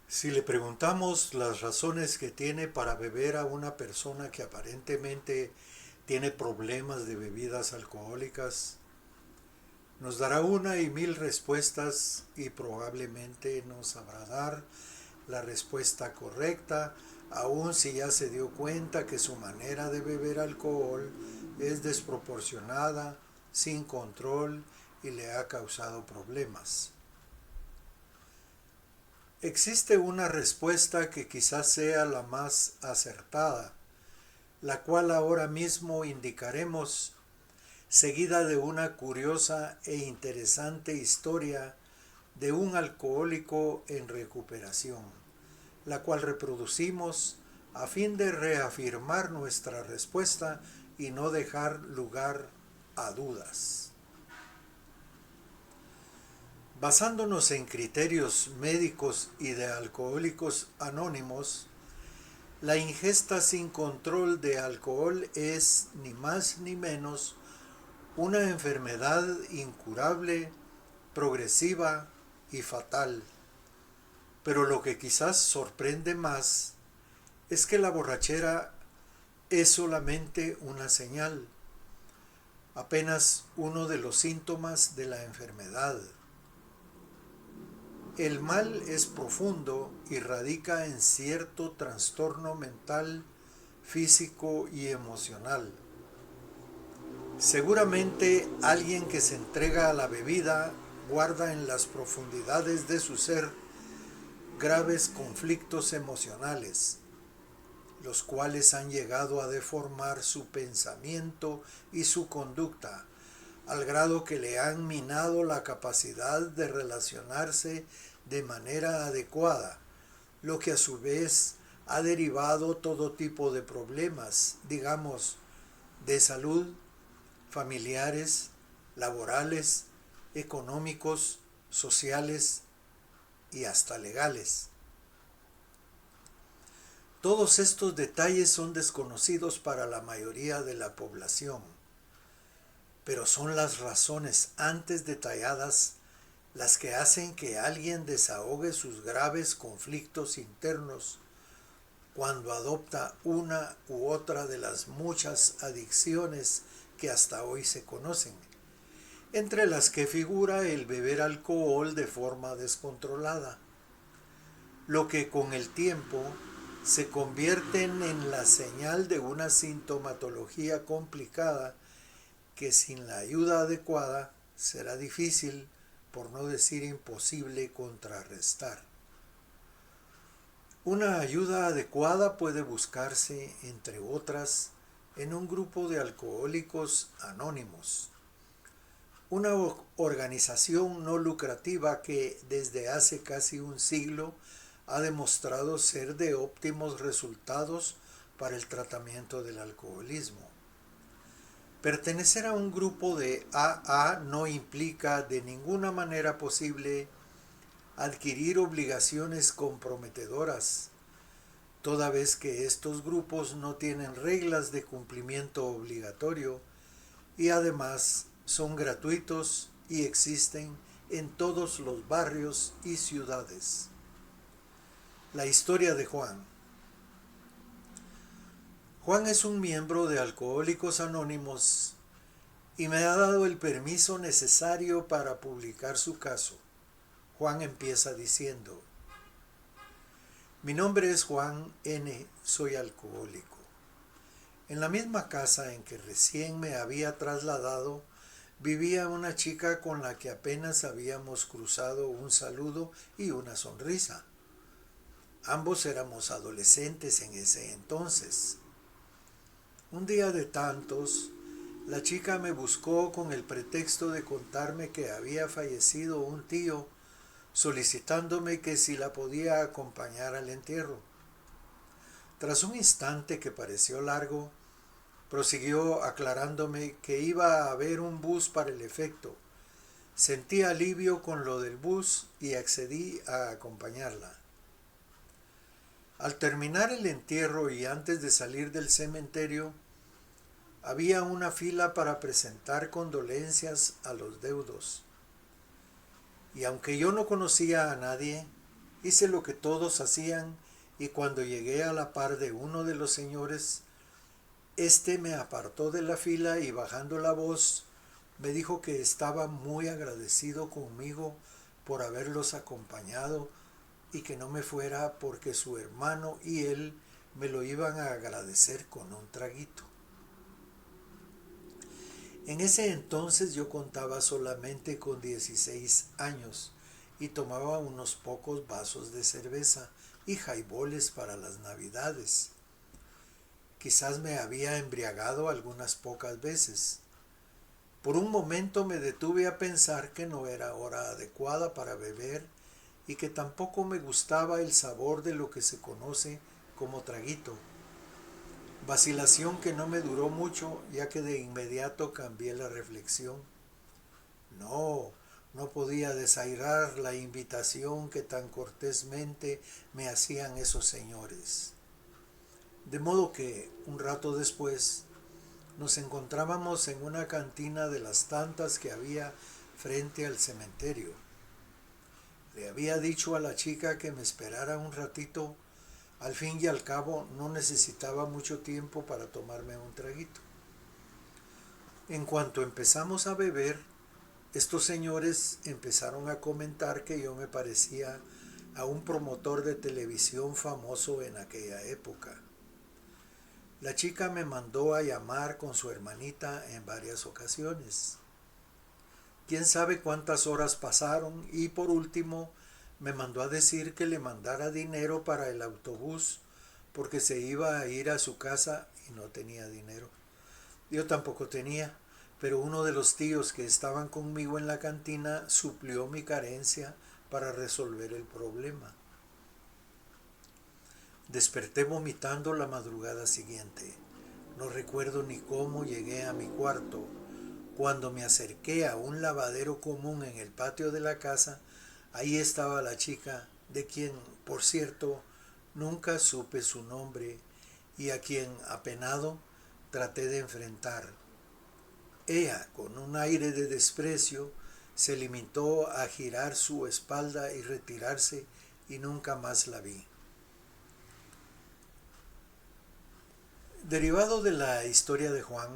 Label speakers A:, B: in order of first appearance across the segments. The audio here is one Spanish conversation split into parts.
A: Si le preguntamos las razones que tiene para beber a una persona que aparentemente tiene problemas de bebidas alcohólicas, nos dará una y mil respuestas y probablemente no sabrá dar la respuesta correcta, aun si ya se dio cuenta que su manera de beber alcohol es desproporcionada, sin control y le ha causado problemas. Existe una respuesta que quizás sea la más acertada, la cual ahora mismo indicaremos, seguida de una curiosa e interesante historia de un alcohólico en recuperación, la cual reproducimos a fin de reafirmar nuestra respuesta y no dejar lugar a dudas. Basándonos en criterios médicos y de alcohólicos anónimos, la ingesta sin control de alcohol es ni más ni menos una enfermedad incurable, progresiva y fatal. Pero lo que quizás sorprende más es que la borrachera es solamente una señal, apenas uno de los síntomas de la enfermedad. El mal es profundo y radica en cierto trastorno mental, físico y emocional. Seguramente alguien que se entrega a la bebida guarda en las profundidades de su ser graves conflictos emocionales, los cuales han llegado a deformar su pensamiento y su conducta, al grado que le han minado la capacidad de relacionarse de manera adecuada, lo que a su vez ha derivado todo tipo de problemas, digamos, de salud, familiares, laborales, económicos, sociales y hasta legales. Todos estos detalles son desconocidos para la mayoría de la población, pero son las razones antes detalladas las que hacen que alguien desahogue sus graves conflictos internos cuando adopta una u otra de las muchas adicciones que hasta hoy se conocen, entre las que figura el beber alcohol de forma descontrolada, lo que con el tiempo se convierten en la señal de una sintomatología complicada que sin la ayuda adecuada será difícil, por no decir imposible, contrarrestar. Una ayuda adecuada puede buscarse, entre otras, en un grupo de alcohólicos anónimos, una organización no lucrativa que desde hace casi un siglo ha demostrado ser de óptimos resultados para el tratamiento del alcoholismo. Pertenecer a un grupo de AA no implica de ninguna manera posible adquirir obligaciones comprometedoras, toda vez que estos grupos no tienen reglas de cumplimiento obligatorio y además son gratuitos y existen en todos los barrios y ciudades. La historia de Juan. Juan es un miembro de Alcohólicos Anónimos y me ha dado el permiso necesario para publicar su caso. Juan empieza diciendo: mi nombre es Juan N., soy alcohólico. En la misma casa en que recién me había trasladado, vivía una chica con la que apenas habíamos cruzado un saludo y una sonrisa. Ambos éramos adolescentes en ese entonces. Un día de tantos, la chica me buscó con el pretexto de contarme que había fallecido un tío, solicitándome que si la podía acompañar al entierro. Tras un instante que pareció largo, prosiguió aclarándome que iba a haber un bus para el efecto. Sentí alivio con lo del bus y accedí a acompañarla. Al terminar el entierro y antes de salir del cementerio, había una fila para presentar condolencias a los deudos. Y aunque yo no conocía a nadie, Hice lo que todos hacían y cuando llegué a la par de uno de los señores, este me apartó de la fila y bajando la voz me dijo que estaba muy agradecido conmigo por haberlos acompañado y que no me fuera porque su hermano y él me lo iban a agradecer con un traguito. En ese entonces yo contaba solamente con 16 años y tomaba unos pocos vasos de cerveza y jaiboles para las navidades. Quizás me había embriagado algunas pocas veces. Por un momento me detuve a pensar que no era hora adecuada para beber y que tampoco me gustaba el sabor de lo que se conoce como traguito. Vacilación que no me duró mucho, ya que de inmediato cambié la reflexión. No, no podía desairar la invitación que tan cortésmente me hacían esos señores. De modo que, un rato después, nos encontrábamos en una cantina de las tantas que había frente al cementerio. Le había dicho a la chica que me esperara un ratito. Al fin y al cabo no necesitaba mucho tiempo para tomarme un traguito. En cuanto empezamos a beber, estos señores empezaron a comentar que yo me parecía a un promotor de televisión famoso en aquella época. La chica me mandó a llamar con su hermanita en varias ocasiones. Quién sabe cuántas horas pasaron y por último me mandó a decir que le mandara dinero para el autobús porque se iba a ir a su casa y no tenía dinero. Yo tampoco tenía, pero uno de los tíos que estaban conmigo en la cantina suplió mi carencia para resolver el problema. Desperté vomitando la madrugada siguiente. No recuerdo ni cómo llegué a mi cuarto. Cuando me acerqué a un lavadero común en el patio de la casa, ahí estaba la chica, de quien, por cierto, nunca supe su nombre y a quien, apenado, traté de enfrentar. Ella, con un aire de desprecio, se limitó a girar su espalda y retirarse y nunca más la vi. Derivado de la historia de Juan,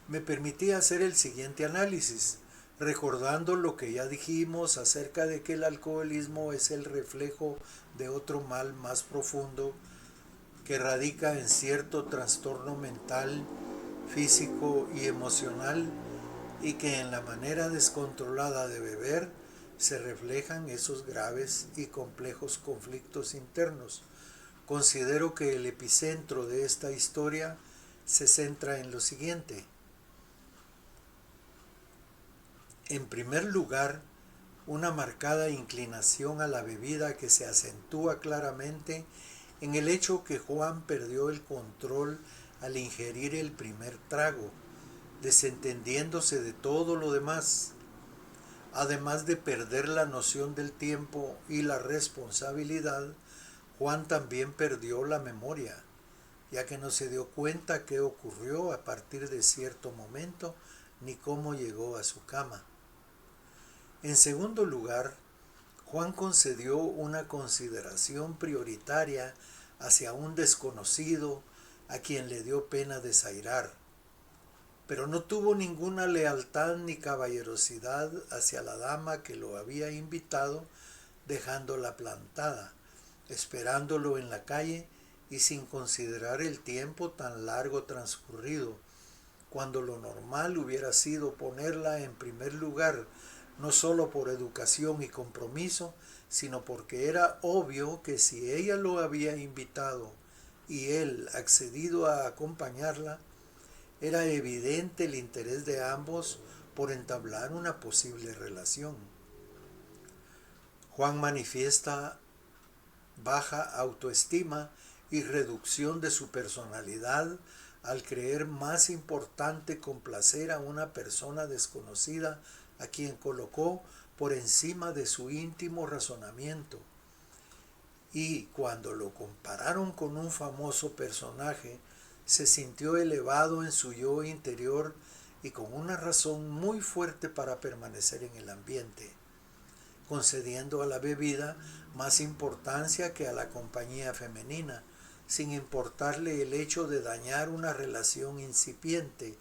A: me permití hacer el siguiente análisis, recordando lo que ya dijimos acerca de que el alcoholismo es el reflejo de otro mal más profundo que radica en cierto trastorno mental, físico y emocional y que en la manera descontrolada de beber se reflejan esos graves y complejos conflictos internos. Considero que el epicentro de esta historia se centra en lo siguiente. En primer lugar, una marcada inclinación a la bebida que se acentúa claramente en el hecho que Juan perdió el control al ingerir el primer trago, desentendiéndose de todo lo demás, además de perder la noción del tiempo y la responsabilidad. Juan también perdió la memoria, ya que no se dio cuenta qué ocurrió a partir de cierto momento ni cómo llegó a su cama. En segundo lugar, Juan concedió una consideración prioritaria hacia un desconocido a quien le dio pena desairar, pero no tuvo ninguna lealtad ni caballerosidad hacia la dama que lo había invitado, dejándola plantada, esperándolo en la calle y sin considerar el tiempo tan largo transcurrido, cuando lo normal hubiera sido ponerla en primer lugar, no solo por educación y compromiso, sino porque era obvio que si ella lo había invitado y él accedido a acompañarla, era evidente el interés de ambos por entablar una posible relación. Juan manifiesta baja autoestima y reducción de su personalidad al creer más importante complacer a una persona desconocida a quien colocó por encima de su íntimo razonamiento. Y cuando lo compararon con un famoso personaje, se sintió elevado en su yo interior y con una razón muy fuerte para permanecer en el ambiente. concediendo a la bebida más importancia que a la compañía femenina, sin importarle el hecho de dañar una relación incipiente,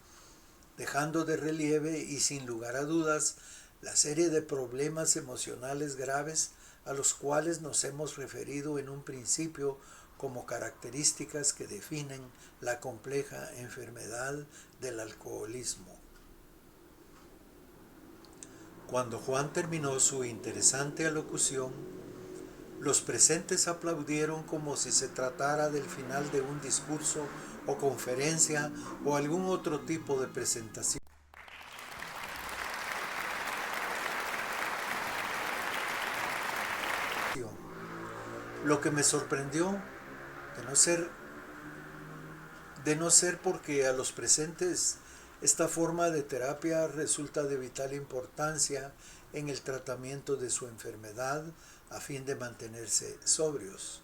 A: dejando de relieve y sin lugar a dudas la serie de problemas emocionales graves a los cuales nos hemos referido en un principio como características que definen la compleja enfermedad del alcoholismo. Cuando Juan terminó su interesante alocución, los presentes aplaudieron como si se tratara del final de un discurso o conferencia o algún otro tipo de presentación. Lo que me sorprendió, de no ser porque a los presentes esta forma de terapia resulta de vital importancia en el tratamiento de su enfermedad a fin de mantenerse sobrios.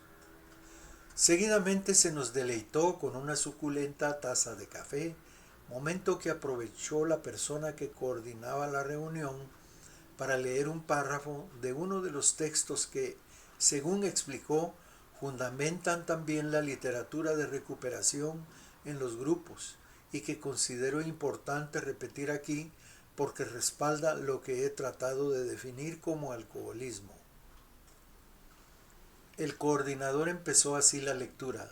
A: Seguidamente se nos deleitó con una suculenta taza de café, momento que aprovechó la persona que coordinaba la reunión para leer un párrafo de uno de los textos que, según explicó, fundamentan también la literatura de recuperación en los grupos y que considero importante repetir aquí porque respalda lo que he tratado de definir como alcoholismo. El coordinador empezó así la lectura.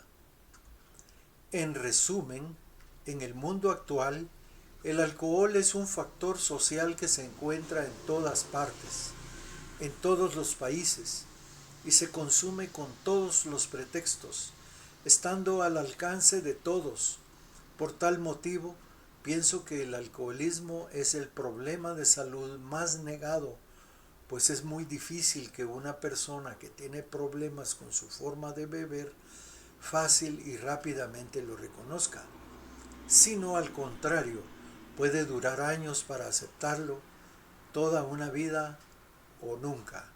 A: En resumen, en el mundo actual, el alcohol es un factor social que se encuentra en todas partes, en todos los países, y se consume con todos los pretextos, estando al alcance de todos. Por tal motivo, pienso que el alcoholismo es el problema de salud más negado, pues es muy difícil que una persona que tiene problemas con su forma de beber fácil y rápidamente lo reconozca, sino al contrario, puede durar años para aceptarlo, toda una vida o nunca.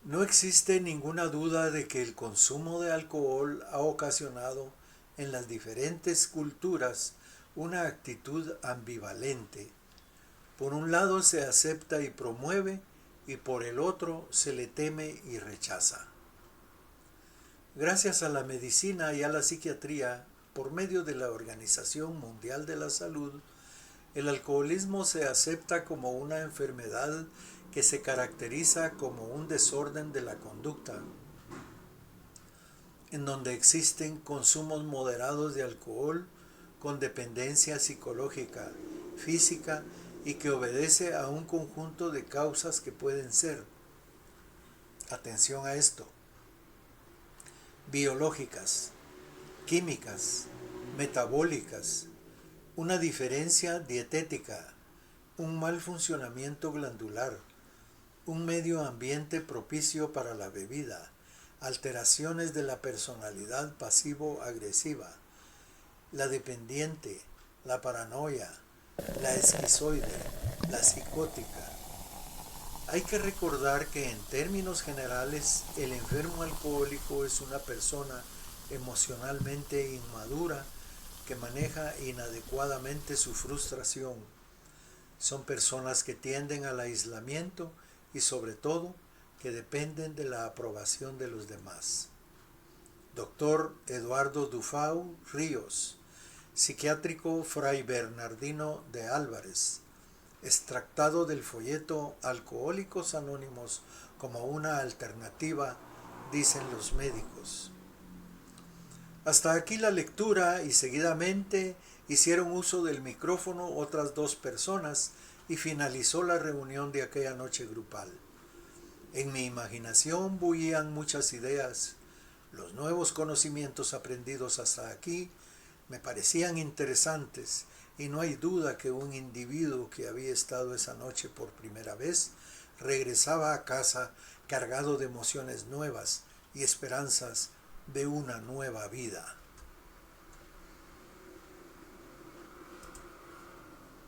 A: No existe ninguna duda de que el consumo de alcohol ha ocasionado en las diferentes culturas una actitud ambivalente. Por un lado se acepta y promueve y por el otro se le teme y rechaza. Gracias a la medicina y a la psiquiatría, por medio de la Organización Mundial de la Salud, el alcoholismo se acepta como una enfermedad que se caracteriza como un desorden de la conducta, en donde existen consumos moderados de alcohol con dependencia psicológica, física y que obedece a un conjunto de causas que pueden ser, atención a esto, biológicas, químicas, metabólicas, una diferencia dietética, un mal funcionamiento glandular, un medio ambiente propicio para la bebida, alteraciones de la personalidad pasivo-agresiva, la dependiente, la paranoia, la esquizoide, la psicótica. Hay que recordar que en términos generales el enfermo alcohólico es una persona emocionalmente inmadura que maneja inadecuadamente su frustración. Son personas que tienden al aislamiento y sobre todo que dependen de la aprobación de los demás. Dr. Eduardo Dufau Ríos, psiquiátrico Fray Bernardino de Álvarez, extractado del folleto Alcohólicos Anónimos como una alternativa, dicen los médicos. Hasta aquí la lectura y seguidamente hicieron uso del micrófono otras dos personas y finalizó la reunión de aquella noche grupal. En mi imaginación bullían muchas ideas. Los nuevos conocimientos aprendidos hasta aquí me parecían interesantes y no hay duda que un individuo que había estado esa noche por primera vez regresaba a casa cargado de emociones nuevas y esperanzas de una nueva vida.